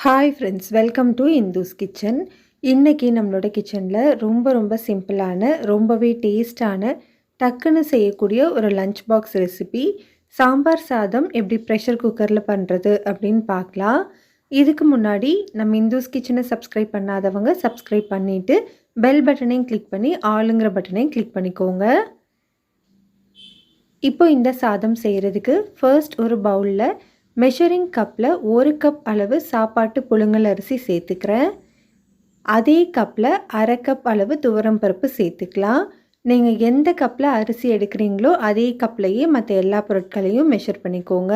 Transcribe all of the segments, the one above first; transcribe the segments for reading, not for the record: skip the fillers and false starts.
Hi friends, welcome to Indhu's kitchen. இன்றைக்கி நம்மளோட கிச்சனில் ரொம்ப சிம்பிளான, ரொம்பவே டேஸ்டான, டக்குன்னு செய்யக்கூடிய ஒரு லஞ்ச் பாக்ஸ் ரெசிபி சாம்பார் சாதம் எப்படி ப்ரெஷர் குக்கரில் பண்ணுறது அப்படின்னு பார்க்கலாம். இதுக்கு முன்னாடி நம்ம இந்துஸ் கிச்சனை சப்ஸ்கிரைப் பண்ணாதவங்க சப்ஸ்கிரைப் பண்ணிவிட்டு பெல் பட்டனையும் கிளிக் பண்ணி ஆளுங்கிற பட்டனையும் கிளிக் பண்ணிக்கோங்க. இப்போ இந்த சாதம் செய்கிறதுக்கு ஃபர்ஸ்ட் ஒரு பவுலில் மெஷரிங் கப்பில் 1 கப் அளவு சாப்பாட்டு புழுங்கல் அரிசி சேர்த்துக்கிறேன். அதே கப்பில் 1/2 கப் அளவு துவரம் பருப்பு சேர்த்துக்கலாம். நீங்கள் எந்த கப்பில் அரிசி எடுக்கிறீங்களோ அதே கப்லையே மற்ற எல்லா பொருட்களையும் மெஷர் பண்ணிக்கோங்க.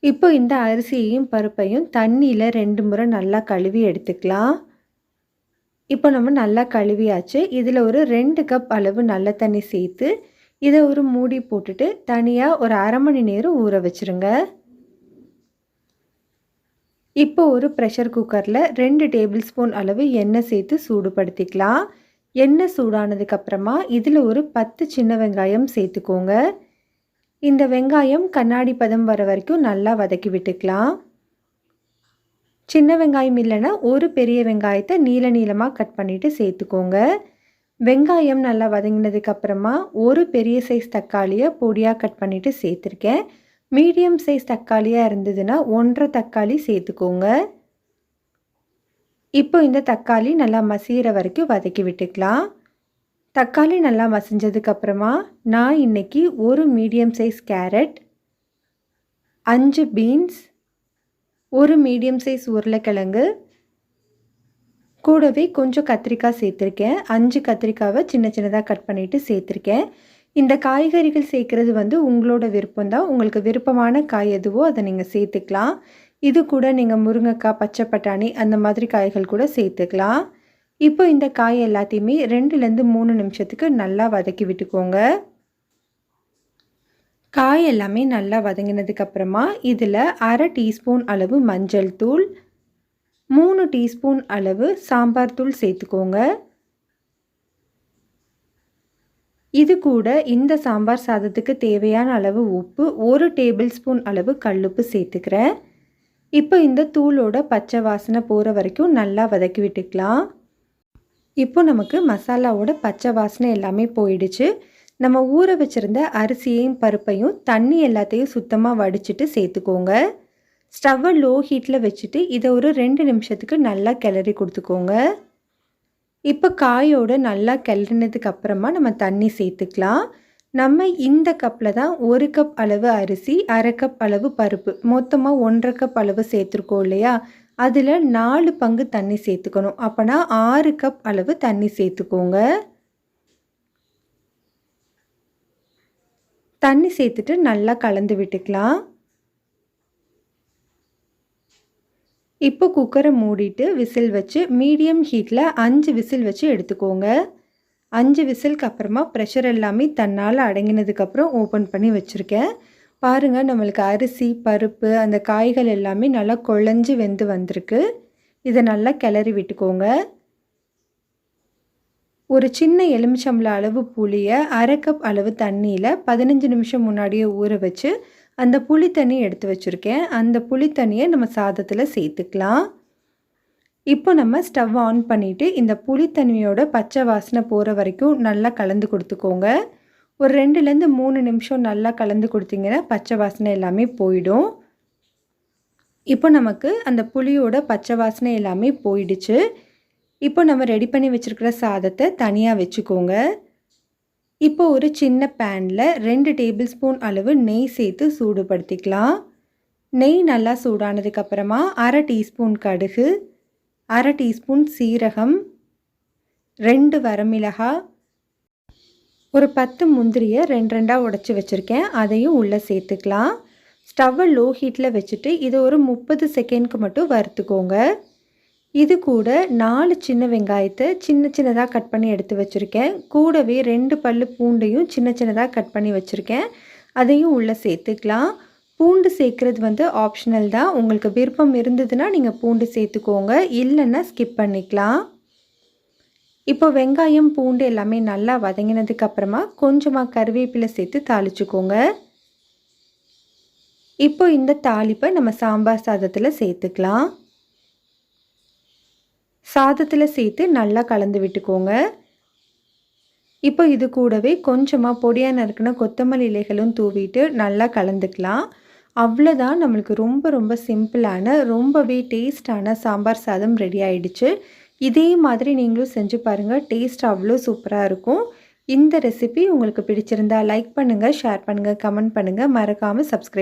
இப்போ இந்த அரிசியையும் பருப்பையும் தண்ணியில் 2 முறை நல்லா கழுவி எடுத்துக்கலாம். இப்போ நம்ம நல்லா கழுவியாச்சு. இதில் ஒரு 2 கப் அளவு நல்ல தண்ணி சேர்த்து இதை ஒரு மூடி போட்டுட்டு தனியாக ஒரு 1/2 மணி நேரம் ஊற வச்சுருங்க. இப்போ ஒரு ப்ரெஷர் குக்கரில் 2 டேபிள் ஸ்பூன் அளவு எண்ணெய் சேர்த்து சூடுபடுத்திக்கலாம். எண்ணெய் சூடானதுக்கப்புறமா இதில் ஒரு 10 சின்ன வெங்காயம் சேர்த்துக்கோங்க. இந்த வெங்காயம் கண்ணாடி பதம் வர வரைக்கும் நல்லா வதக்கி விட்டுக்கலாம். சின்ன வெங்காயம் இல்லைன்னா ஒரு பெரிய வெங்காயத்தை நீளமாக கட் பண்ணிவிட்டு சேர்த்துக்கோங்க. வெங்காயம் நல்லா வதங்கினதுக்கப்புறமா ஒரு பெரிய சைஸ் தக்காளியை பொடியாக கட் பண்ணிவிட்டு சேர்த்துருக்கேன். மீடியம் சைஸ் தக்காளியாக இருந்ததுன்னா 1.5 தக்காளி சேர்த்துக்கோங்க. இப்போ இந்த தக்காளி நல்லா மசிகிற வரைக்கும் வதக்கி விட்டுக்கலாம். தக்காளி நல்லா மசிஞ்சதுக்கப்புறமா நான் இன்றைக்கி ஒரு மீடியம் சைஸ் கேரட், 5 பீன்ஸ், ஒரு மீடியம் சைஸ் உருளைக்கிழங்கு, கூடவே கொஞ்சம் கத்திரிக்காய் சேர்த்துருக்கேன். 5 கத்திரிக்காவை சின்னதாக கட் பண்ணிவிட்டு சேர்த்துருக்கேன். இந்த காய்கறிகள் சேர்க்குறது உங்களோட விருப்பம்தான். உங்களுக்கு விருப்பமான காய் எதுவோ அதை நீங்கள் சேர்த்துக்கலாம். இது கூட நீங்கள் முருங்கைக்காய், பச்சை பட்டாணி அந்த மாதிரி காய்கள் கூட சேர்த்துக்கலாம். இப்போ இந்த காய் எல்லாத்தையுமே 2லேருந்து 3 நிமிஷத்துக்கு நல்லா வதக்கி விட்டுக்கோங்க. காய் எல்லாமே நல்லா வதங்கினதுக்கப்புறமா இதில் 1/2 டீஸ்பூன் அளவு மஞ்சள் தூள், 3 டீஸ்பூன் அளவு சாம்பார் தூள் சேர்த்துக்கோங்க. இது கூட இந்த சாம்பார் சாதத்துக்கு தேவையான அளவு உப்பு, 1 டேபிள் ஸ்பூன் அளவு கல்லுப்பு சேர்த்துக்கிறேன். இப்போ இந்த தூளோட பச்சை வாசனை போகிற வரைக்கும் நல்லா வதக்கி விட்டுக்கலாம். இப்போ நமக்கு மசாலாவோட பச்சை வாசனை எல்லாமே போயிடுச்சு. நம்ம ஊற வச்சுருந்த அரிசியையும் பருப்பையும் தண்ணி எல்லாத்தையும் சுத்தமாக வடிச்சிட்டு சேர்த்துக்கோங்க. ஸ்டவ்வை லோ ஹீட்டில் வச்சுட்டு இதை ஒரு 2 நிமிஷத்துக்கு நல்லா கிளறி கொடுத்துக்கோங்க. இப்போ காயோட நல்லா கிளறினதுக்கு அப்புறமா நம்ம தண்ணி சேர்த்துக்கலாம். நம்ம இந்த கப்பில் தான் 1 கப் அளவு அரிசி, 1/2 கப் அளவு பருப்பு, மொத்தமாக 1.5 கப் அளவு சேர்த்துருக்கோம் இல்லையா, அதில் 4 பங்கு தண்ணி சேர்த்துக்கணும். அப்போனா 6 கப் அளவு தண்ணி சேர்த்துக்கோங்க. தண்ணி சேர்த்துட்டு நல்லா கலந்து விட்டுக்கலாம். இப்போ குக்கரை மூடிட்டு விசில் வச்சு மீடியம் ஹீட்டில் 5 விசில் வச்சு எடுத்துக்கோங்க. 5 விசிலுக்கு அப்புறமா ப்ரெஷர் எல்லாமே தன்னால் அடங்கினதுக்கப்புறம் ஓப்பன் பண்ணி வச்சுருக்கேன். பாருங்கள், நம்மளுக்கு அரிசி, பருப்பு, அந்த காய்கள் எல்லாமே நல்லா குழஞ்சி வெந்து வந்திருக்கு. இதை நல்லா கிளறி விட்டுக்கோங்க. ஒரு சின்ன எலுமிச்சம்பழம் அளவு புளியை 1/2 கப் அளவு தண்ணியில் 15 நிமிஷம் முன்னாடியே ஊற வச்சு அந்த புளி தண்ணி எடுத்து வச்சுருக்கேன். அந்த புளி தண்ணியை நம்ம சாதத்தில் சேர்த்துக்கலாம். இப்போ நம்ம ஸ்டவ் ஆன் பண்ணிவிட்டு இந்த புளி தண்ணியோட பச்சை வாசனை போகிற வரைக்கும் நல்லா கலந்து கொடுத்துக்கோங்க. ஒரு 2லேருந்து 3 நிமிஷம் நல்லா கலந்து கொடுத்தீங்கன்னா பச்சை வாசனை எல்லாமே போயிடும். இப்போ நமக்கு அந்த புளியோட பச்சை வாசனை எல்லாமே போயிடுச்சு. இப்போ நம்ம ரெடி பண்ணி வச்சுருக்கிற சாதத்தை தனியாக வச்சுக்கோங்க. இப்போ ஒரு சின்ன பேனில் 2 டேபிள் ஸ்பூன் அளவு நெய் சேர்த்து சூடுபடுத்திக்கலாம். நெய் நல்லா சூடானதுக்கப்புறமா 1/2 டீஸ்பூன் கடுகு, 1/2 டீஸ்பூன் சீரகம், 2 வரமிளகாய், ஒரு 10 முந்திரியை 2 உடைச்சி வச்சுருக்கேன், அதையும் உள்ளே சேர்த்துக்கலாம். ஸ்டவ்வை லோ ஹீட்டில் வச்சுட்டு இதை ஒரு 30 செகண்ட்க்கு மட்டும் வறுத்துக்கோங்க. இது கூட 4 சின்ன வெங்காயத்தை சின்னதாக கட் பண்ணி எடுத்து வச்சுருக்கேன். கூடவே 2 பல்லு பூண்டையும் சின்னதாக கட் பண்ணி வச்சுருக்கேன், அதையும் உள்ளே சேர்த்துக்கலாம். பூண்டு சேர்க்குறது ஆப்ஷனல் தான். உங்களுக்கு விருப்பம் இருந்ததுன்னா நீங்கள் பூண்டு சேர்த்துக்கோங்க, இல்லைன்னா ஸ்கிப் பண்ணிக்கலாம். இப்போ வெங்காயம், பூண்டு எல்லாமே நல்லா வதங்கினதுக்கப்புறமா கொஞ்சமாக கருவேப்பிலை சேர்த்து தாளிச்சுக்கோங்க. இப்போ இந்த தாளிப்பை நம்ம சாம்பார் சாதத்தில் சேர்த்துக்கலாம். சாதத்தில் சேர்த்து நல்லா கலந்து விட்டுக்கோங்க. இப்போ இது கூடவே கொஞ்சமாக பொடியாக நறுக்கின கொத்தமல்லி இலைகளும் தூவிட்டு நல்லா கலந்துக்கலாம். அவ்வளோதான், நம்மளுக்கு ரொம்ப ரொம்ப சிம்பிளான ரொம்பவே டேஸ்டான சாம்பார் சாதம் ரெடி ஆயிடுச்சு. இதே மாதிரி நீங்களும் செஞ்சு பாருங்கள். டேஸ்ட் அவ்வளோ சூப்பராக இருக்கும். இந்த ரெசிபி உங்களுக்கு பிடிச்சிருந்தா லைக் பண்ணுங்கள், ஷேர் பண்ணுங்கள், கமெண்ட் பண்ணுங்கள். மறக்காமல் சப்ஸ்கிரைப்